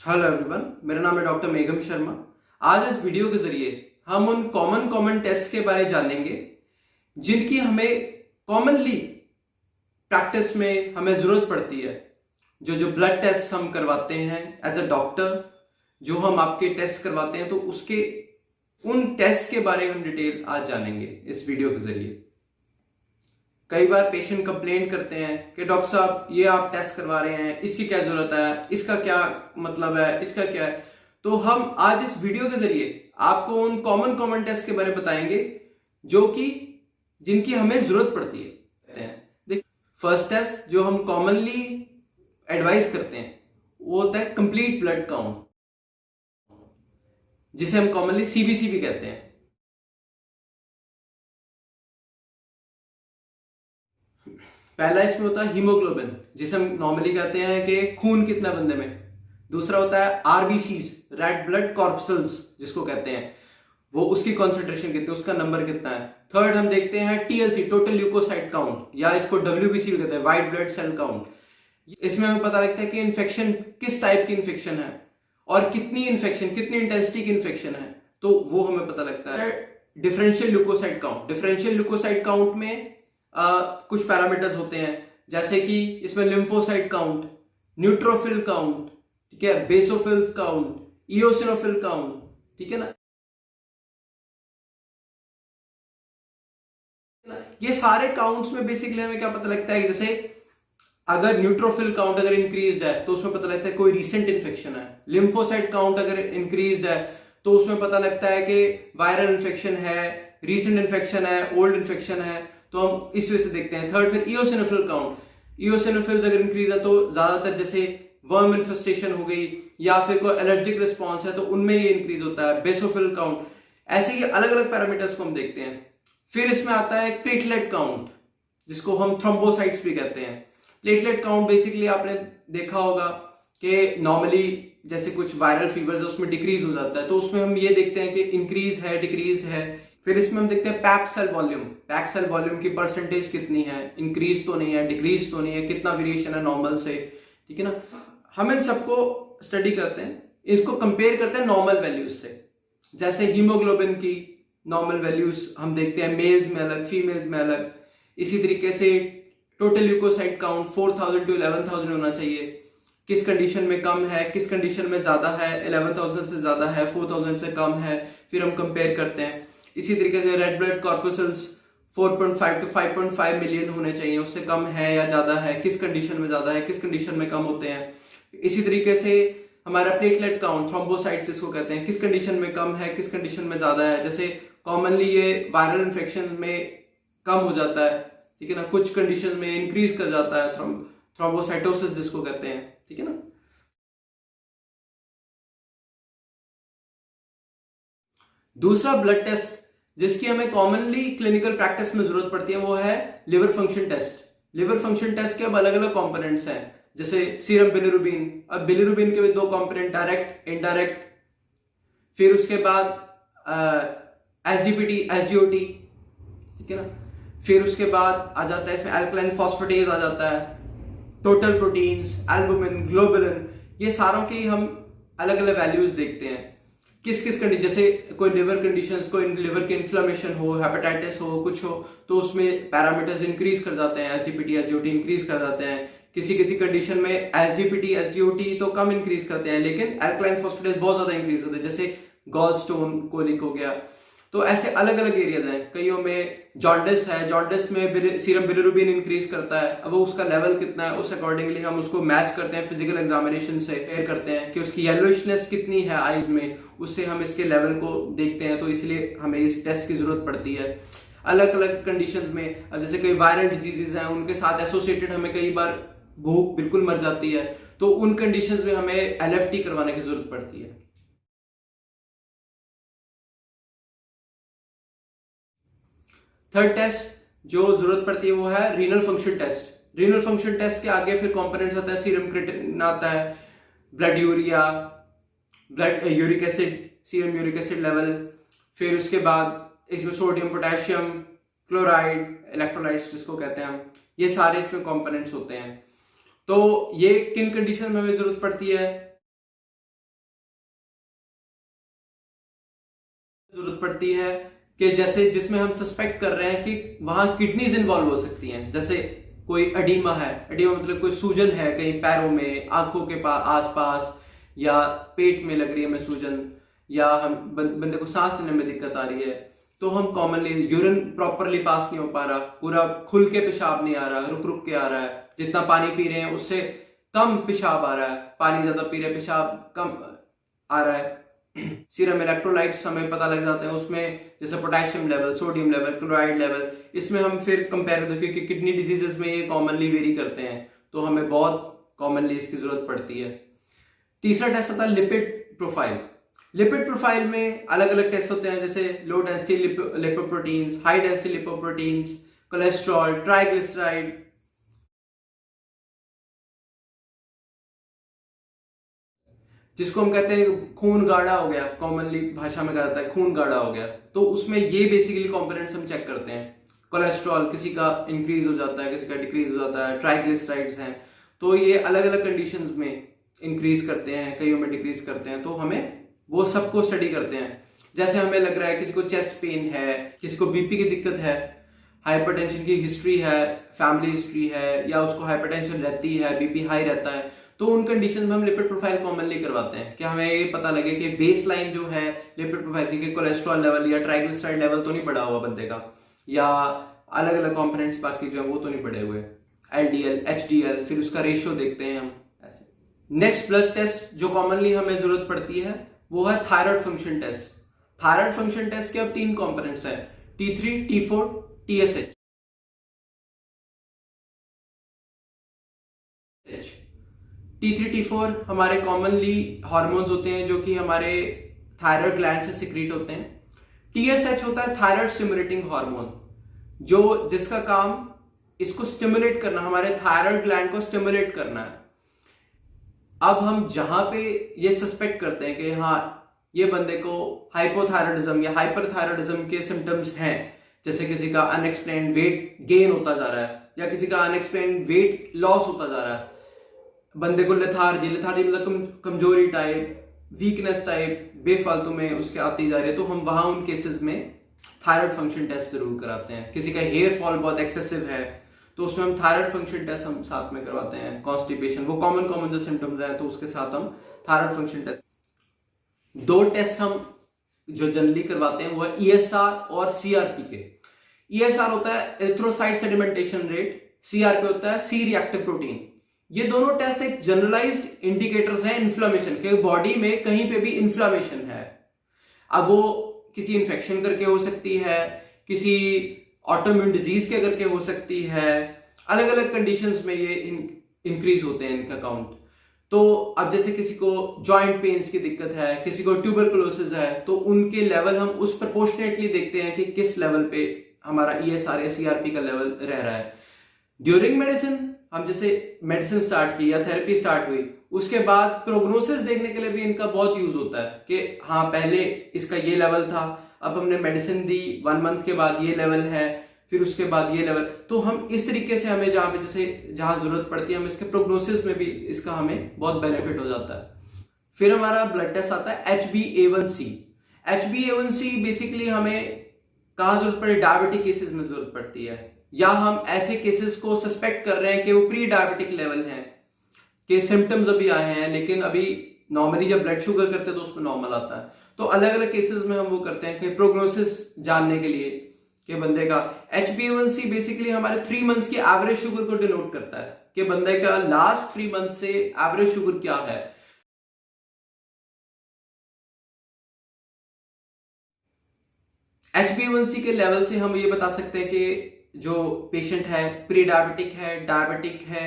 Hello everyone, मेरा नाम है डॉक्टर मेघम शर्मा। आज इस वीडियो के जरिए हम उन कॉमन टेस्ट के बारे में जानेंगे जिनकी हमें कॉमनली प्रैक्टिस में हमें जरूरत पड़ती है। जो ब्लड टेस्ट हम करवाते हैं एज अ डॉक्टर, जो हम आपके टेस्ट करवाते हैं, तो उसके उन टेस्ट के बारे में हम डिटेल आज जानेंगे इस वीडियो के जरिए। कई बार पेशेंट कंप्लेंट करते हैं कि डॉक्टर साहब ये आप टेस्ट करवा रहे हैं, इसकी क्या जरूरत है, इसका क्या मतलब है, इसका क्या है। तो हम आज इस वीडियो के जरिए आपको उन कॉमन टेस्ट के बारे में बताएंगे जो कि जिनकी हमें जरूरत पड़ती है। देख, फर्स्ट टेस्ट जो हम कॉमनली एडवाइस करते हैं वो होता है कंप्लीट ब्लड काउंट, जिसे हम कॉमनली सीबीसी भी कहते हैं। पहला इसमें होता है हीमोग्लोबिन, जिसे हम नॉर्मली कहते हैं कि खून कितना बंदे में। दूसरा होता है आरबीसीज, रेड ब्लड कॉर्पसल्स जिसको कहते हैं, वो उसकी कॉन्सेंट्रेशन कितनी, उसका नंबर कितना है। थर्ड हम देखते हैं टीएलसी, टोटल ल्यूकोसाइट काउंट, या इसको डब्ल्यूबीसी भी कहते हैं, व्हाइट ब्लड सेल काउंट। इसमें हमें पता लगता है कि इन्फेक्शन किस टाइप की इन्फेक्शन है और कितनी इन्फेक्शन, कितनी इंटेंसिटी की इन्फेक्शन है, तो वो हमें पता लगता है। Differential leukocyte count, differential leukocyte count में कुछ पैरामीटर्स होते हैं, जैसे कि इसमें लिम्फोसाइट काउंट, न्यूट्रोफिल काउंट, ठीक है, बेसोफिल काउंट, इओसिनोफिल काउंट, ठीक है ना। ये सारे काउंट्स में बेसिकली हमें क्या पता लगता है कि जैसे अगर न्यूट्रोफिल काउंट अगर इंक्रीज्ड है तो उसमें पता लगता है कोई रीसेंट इन्फेक्शन है। लिम्फोसाइट काउंट अगर इंक्रीज्ड है तो उसमें पता लगता है कि वायरल इन्फेक्शन है, रीसेंट इन्फेक्शन है, ओल्ड इन्फेक्शन है, तो हम इस वजह से देखते हैं। थर्ड फिर इओसिनोफिल काउंट, इओसिनोफिल्स अगर इंक्रीज है तो ज्यादातर जैसे वर्म इन्फेस्टेशन हो गई या फिर कोई एलर्जिक रिस्पॉन्स है तो उनमें ये इंक्रीज होता है। बेसोफिल काउंट, ऐसे ही अलग अलग पैरामीटर्स को हम देखते हैं। फिर इसमें आता है प्लेटलेट काउंट, जिसको हम थ्रोम्बोसाइट्स भी कहते हैं। प्लेटलेट काउंट बेसिकली आपने देखा होगा कि नॉर्मली जैसे कुछ वायरल फीवर्स है उसमें डिक्रीज हो जाता है, तो उसमें हम ये देखते हैं कि इंक्रीज है, डिक्रीज है। फिर इसमें हम देखते हैं packed cell volume, packed cell volume की परसेंटेज कितनी है, इंक्रीज तो नहीं है, डिक्रीज तो नहीं है, कितना वेरिएशन है नॉर्मल से, ठीक है ना। हम इन सबको स्टडी करते हैं, इसको कंपेयर करते हैं नॉर्मल वैल्यूज से। जैसे हीमोग्लोबिन की नॉर्मल वैल्यूज हम देखते हैं, मेल्स में अलग, फीमेल्स में अलग। इसी तरीके से टोटल ल्यूकोसाइट काउंट 4000 to 11000 होना चाहिए। किस कंडीशन में कम है, किस कंडीशन में ज्यादा है, 11000 से ज्यादा है, 4000 से कम है, फिर हम कंपेयर करते हैं। इसी तरीके से red blood corpuscles 4.5 to 5.5 million होने चाहिए, उससे कम है या ज्यादा है, किस कंडीशन में ज्यादा है, किस कंडीशन में कम होते हैं। इसी तरीके से हमारा प्लेटलेट काउंट, थ्रोम्बोसाइट्स जिसको कहते हैं, किस कंडीशन में कम है, किस कंडीशन में ज्यादा है। जैसे कॉमनली ये वायरल इन्फेक्शन में कम हो जाता है, ठीक है ना, कुछ कंडीशन में इंक्रीज कर जाता है, थ्रोम्बोसाइटोसिस जिसको कहते हैं, ठीक है ना। दूसरा ब्लड टेस्ट जिसकी हमें कॉमनली क्लिनिकल प्रैक्टिस में जरूरत पड़ती है वो है liver function test. Liver function test के अब अलग अलग कंपोनेंट्स हैं, जैसे सीरम बिलिरुबिन। अब बिलिरुबिन के भी दो कंपोनेंट, डायरेक्ट, इनडायरेक्ट। फिर उसके बाद एसजीपीटी, एसजीओटी, ठीक है ना। फिर उसके बाद आ जाता है इसमें अल्कलाइन फॉस्फेटेज आ जाता है, टोटल प्रोटीन्स, एल्बुमिन, ग्लोबुलिन। ये सारों की हम अलग अलग वैल्यूज देखते हैं। किस किस कंडीशन, जैसे कोई लिवर कंडीशंस, कोई लिवर के इन्फ्लेमेशन हो, हेपेटाइटिस हो, कुछ हो, तो उसमें पैरामीटर्स इंक्रीज कर जाते हैं, एसजीपीटी, एसजीओटी इंक्रीज कर जाते हैं। किसी किसी कंडीशन में एसजीपीटी, एसजीओटी तो कम इंक्रीज करते हैं, लेकिन अल्कलाइन फॉस्फेटेज बहुत ज्यादा इंक्रीज होते हैं, जैसे गॉल स्टोन, कोलिक हो गया। तो ऐसे अलग अलग एरियाज हैं। कईयों में जॉन्डिस है, जॉन्डिस में सीरम बिलिरुबिन इंक्रीज करता है। अब उसका लेवल कितना है, उस अकॉर्डिंगली हम उसको मैच करते हैं, फिजिकल एग्जामिनेशन से कंपेयर करते हैं कि उसकी येलोइशनेस कितनी है आईज में, उससे हम इसके लेवल को देखते हैं। तो इसलिए हमें इस टेस्ट की जरूरत पड़ती है अलग अलग कंडीशंस में। अब जैसे कई वायरल डिजीजेज हैं, उनके साथ एसोसिएटेड हमें कई बार भूख बिल्कुल मर जाती है, तो उन कंडीशंस में हमें एलएफटी करवाने की जरूरत पड़ती है। थर्ड टेस्ट जो जरूरत पड़ती है वो है renal function test. Renal function test के आगे फिर कंपोनेंट्स आता है, सीरम क्रिएटिनिन आता है, blood urea, blood uric acid, serum uric acid level. फिर उसके बाद इसमें सोडियम, पोटेशियम, क्लोराइड, इलेक्ट्रोलाइट्स जिसको कहते हैं हम, ये सारे इसमें कंपोनेंट्स होते हैं। तो ये किन कंडीशन में हमें जरूरत पड़ती है, जरूरत पड़ती है कि जैसे जिसमें हम सस्पेक्ट कर रहे हैं कि वहां किडनीज इन्वॉल्व हो सकती हैं, जैसे कोई एडिमा है, एडिमा मतलब कोई सूजन है कहीं पैरों में, आंखों के पास आसपास, या पेट में लग रही है हमें सूजन, या हम बंदे को सांस लेने में दिक्कत आ रही है, तो हम कॉमनली यूरिन प्रॉपरली पास नहीं हो पा रहा, पूरा खुल के पेशाब नहीं आ रहा, रुक रुक के आ रहा है, जितना पानी पी रहे हैं उससे कम पेशाब आ रहा है, पानी ज्यादा पी रहे हैं पेशाब कम आ रहा है। सीरम इलेक्ट्रोलाइट्स हमें पता लग जाते हैं उसमें, जैसे potassium level, sodium level, chloride level, इसमें हम फिर कंपेयर करते हैं क्योंकि किडनी डिजीजेस में ये कॉमनली वेरी करते हैं, तो हमें बहुत कॉमनली इसकी जरूरत पड़ती है। तीसरा टेस्ट आता है लिपिड प्रोफाइल। लिपिड प्रोफाइल में अलग अलग टेस्ट होते हैं, जैसे low density lipoproteins, high density lipoproteins, cholesterol, triglyceride, जिसको हम कहते हैं खून गाढ़ा हो गया, कॉमनली भाषा में कहा जाता है खून गाढ़ा हो गया, तो उसमें ये बेसिकली कंपोनेंट्स हम चेक करते हैं। कोलेस्ट्रॉल किसी का इंक्रीज हो जाता है, किसी का डिक्रीज हो जाता है, ट्राइग्लिसराइड्स हैं, तो ये अलग अलग कंडीशंस में इंक्रीज करते हैं, कईयों में डिक्रीज करते हैं, तो हमें वो सबको स्टडी करते हैं। जैसे हमें लग रहा है किसी को चेस्ट पेन है, किसी को बीपी की दिक्कत है, हाइपरटेंशन की हिस्ट्री है, फैमिली हिस्ट्री है, या उसको हाइपरटेंशन रहती है, बीपी हाई रहता है, तो उन कंडीशन में हम लिपिड प्रोफाइल कॉमनली करवाते हैं कि हमें ये पता लगे कि बेस लाइन जो है लिपिड प्रोफाइल की, कोलेस्ट्रॉल लेवल या ट्राइग्लिसराइड लेवल तो नहीं बढ़ा हुआ बंदे का, या अलग अलग कंपोनेंट्स बाकी जो है वो तो नहीं बढ़े हुए, एलडीएल, एचडीएल, फिर उसका रेशियो देखते हैं हम ऐसे। नेक्स्ट ब्लड टेस्ट जो कॉमनली हमें जरूरत पड़ती है वो है thyroid function test. Thyroid function test के अब 3 कंपोनेंट्स हैं, T3, T4, TSH। T3, T4 हमारे कॉमनली हार्मोन्स होते हैं जो कि हमारे थायराइड ग्लैंड से सिक्रीट होते हैं। TSH होता है थायराइड स्टिमुलेटिंग हार्मोन, जो जिसका काम इसको स्टिमुलेट करना, हमारे थायराइड ग्लैंड को स्टिमुलेट करना है। अब हम जहां पे ये सस्पेक्ट करते हैं कि हाँ ये बंदे को हाइपोथायराइडिज्म या हाइपरथायराइडिज्म के सिम्टम्स हैं, जैसे किसी का अनएक्सप्लेन्ड वेट गेन होता जा रहा है या किसी का अनएक्सप्लेन्ड वेट लॉस होता जा रहा है, बंदे को लेथार्जी मतलब कमजोरी टाइप, वीकनेस टाइप बेफालतू में उसके आती जा रही है, तो हम वहां उन केसेस में थायराइड फंक्शन टेस्ट जरूर कराते हैं। किसी का हेयर फॉल बहुत एक्सेसिव है तो उसमें हम थायराइड फंक्शन टेस्ट हम साथ में करवाते हैं। कॉन्स्टिपेशन, वो कॉमन जो सिम्टम्स हैं तो उसके साथ हम थायराइड फंक्शन टेस्ट। 2 टेस्ट हम जो जनरली करवाते हैं वो है ESR और CRP के। ESR होता है एरिथ्रोसाइट सेडिमेंटेशन रेट, CRP होता है सी रिएक्टिव प्रोटीन। ये दोनों टेस्ट एक जनरलाइज्ड इंडिकेटर्स हैं इन्फ्लेमेशन के, बॉडी में कहीं पे भी इन्फ्लेमेशन है। अब वो किसी इन्फेक्शन करके हो सकती है, किसी ऑटोइम्यून डिजीज के करके हो सकती है, अलग अलग कंडीशंस में ये इंक्रीज होते हैं इनका काउंट। तो अब जैसे किसी को जॉइंट पेन्स की दिक्कत है, किसी को ट्यूबरकुलोसिस है, तो उनके लेवल हम उस प्रोपोर्शनेटली देखते हैं कि किस लेवल पे हमारा ESR या CRP का लेवल रह रहा है। ड्यूरिंग मेडिसिन हम जैसे मेडिसिन स्टार्ट की या थेरेपी स्टार्ट हुई, उसके बाद प्रोग्नोसिस देखने के लिए भी इनका बहुत यूज होता है कि हाँ पहले इसका ये लेवल था, अब हमने मेडिसिन दी, 1 मंथ के बाद ये लेवल है, फिर उसके बाद ये लेवल, तो हम इस तरीके से हमें जहां पे जैसे जहां जरूरत पड़ती है हम इसके प्रोग्नोसिस में भी इसका हमें बहुत बेनिफिट हो जाता है। फिर हमारा ब्लड टेस्ट आता है HbA1c। HbA1c बेसिकली हमें कहां जरूरत पड़े, डायबिटिक केसेस में जरूरत पड़ती है, या हम ऐसे केसेस को सस्पेक्ट कर रहे हैं कि वो प्री डायबिटिक लेवल हैं, कि सिम्टम्स अभी आए हैं लेकिन अभी नॉर्मली जब ब्लड शुगर करते हैं तो उसमें नॉर्मल आता है, तो अलग अलग केसेस में हम वो करते हैं कि प्रोग्नोसिस जानने के लिए कि बंदे का HbA1c बेसिकली हमारे 3 मंथ्स की एवरेज शुगर को डिनोट करता है कि बंदे का लास्ट 3 मंथ से एवरेज शुगर क्या है। HbA1c के लेवल से हम ये बता सकते हैं कि जो पेशेंट है प्री डायबिटिक है, डायबिटिक है,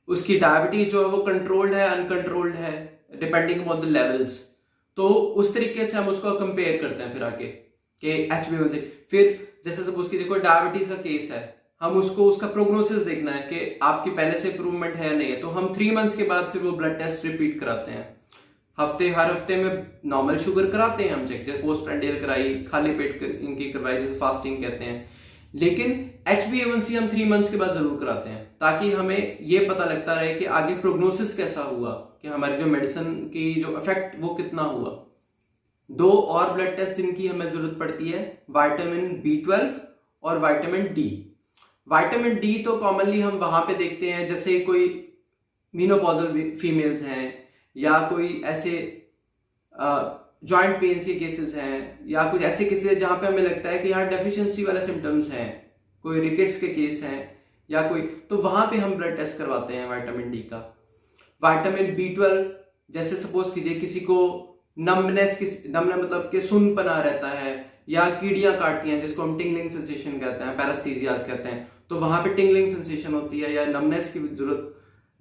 उसकी डायबिटीज जो है वो कंट्रोल्ड है, अनकंट्रोल्ड है, डिपेंडिंग अपॉन द लेवल्स। तो उस तरीके से हम उसको कंपेयर करते हैं फिर आगे कि HbA1c। फिर जैसे सपोज की देखो डायबिटीज का केस है, हम उसको उसका प्रोग्नोसिस देखना है कि आपकी पहले से इंप्रूवमेंट है या नहीं है, तो हम 3 मंथ्स के बाद फिर वो ब्लड टेस्ट रिपीट कराते हैं। हर हफ्ते में नॉर्मल शुगर कराते हैं हम चेक, जैसे पोस्टप्रेंडियल कराई, खाली पेट इनकी करवाई, जैसे फास्टिंग कहते हैं, लेकिन HbA1c हम 3 मंथ्स के बाद जरूर कराते हैं ताकि हमें ये पता लगता रहे कि आगे प्रोग्नोसिस कैसा हुआ, कि हमारी जो मेडिसिन की जो इफेक्ट वो कितना हुआ। दो और ब्लड टेस्ट जिनकी हमें जरूरत पड़ती है, विटामिन B12 और विटामिन डी। विटामिन डी तो कॉमनली हम वहां पे देखते हैं जैसे कोई मीनोपॉजल फीमेल्स हैं, या कोई ऐसे जॉइंट पेन के केसेस हैं, या कुछ ऐसे केसेस हैं जहां पे हमें लगता है कि यहाँ डेफिशिएंसी वाले सिम्टम्स हैं, कोई रिकेट्स के केस हैं या कोई, तो वहां पे हम ब्लड टेस्ट करवाते हैं विटामिन डी का। विटामिन B12 जैसे सपोज कीजिए किसी को नमनेस मतलब कि सुनपना रहता है, या कीड़ियां काटती हैं जिसको हम टिंगलिंग सेंसेशन कहते हैं, पैरास्थीसियाज कहते हैं, तो वहां पे टिंगलिंग सेंसेशन होती है या नमनेस की जरूरत,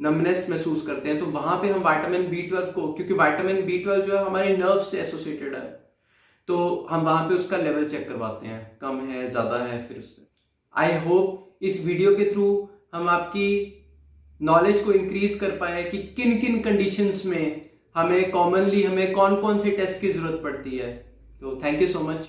नमनेस महसूस करते हैं, तो वहां पे हम विटामिन B12 को, क्योंकि विटामिन B12 जो है हमारे नर्व से एसोसिएटेड है, तो हम वहां पे उसका लेवल चेक करवाते हैं, कम है ज्यादा है, फिर उससे। आई होप इस वीडियो के थ्रू हम आपकी नॉलेज को इंक्रीज कर पाए कि किन किन कंडीशंस में हमें कॉमनली हमें कौन कौन से टेस्ट की जरूरत पड़ती है। तो थैंक यू सो मच।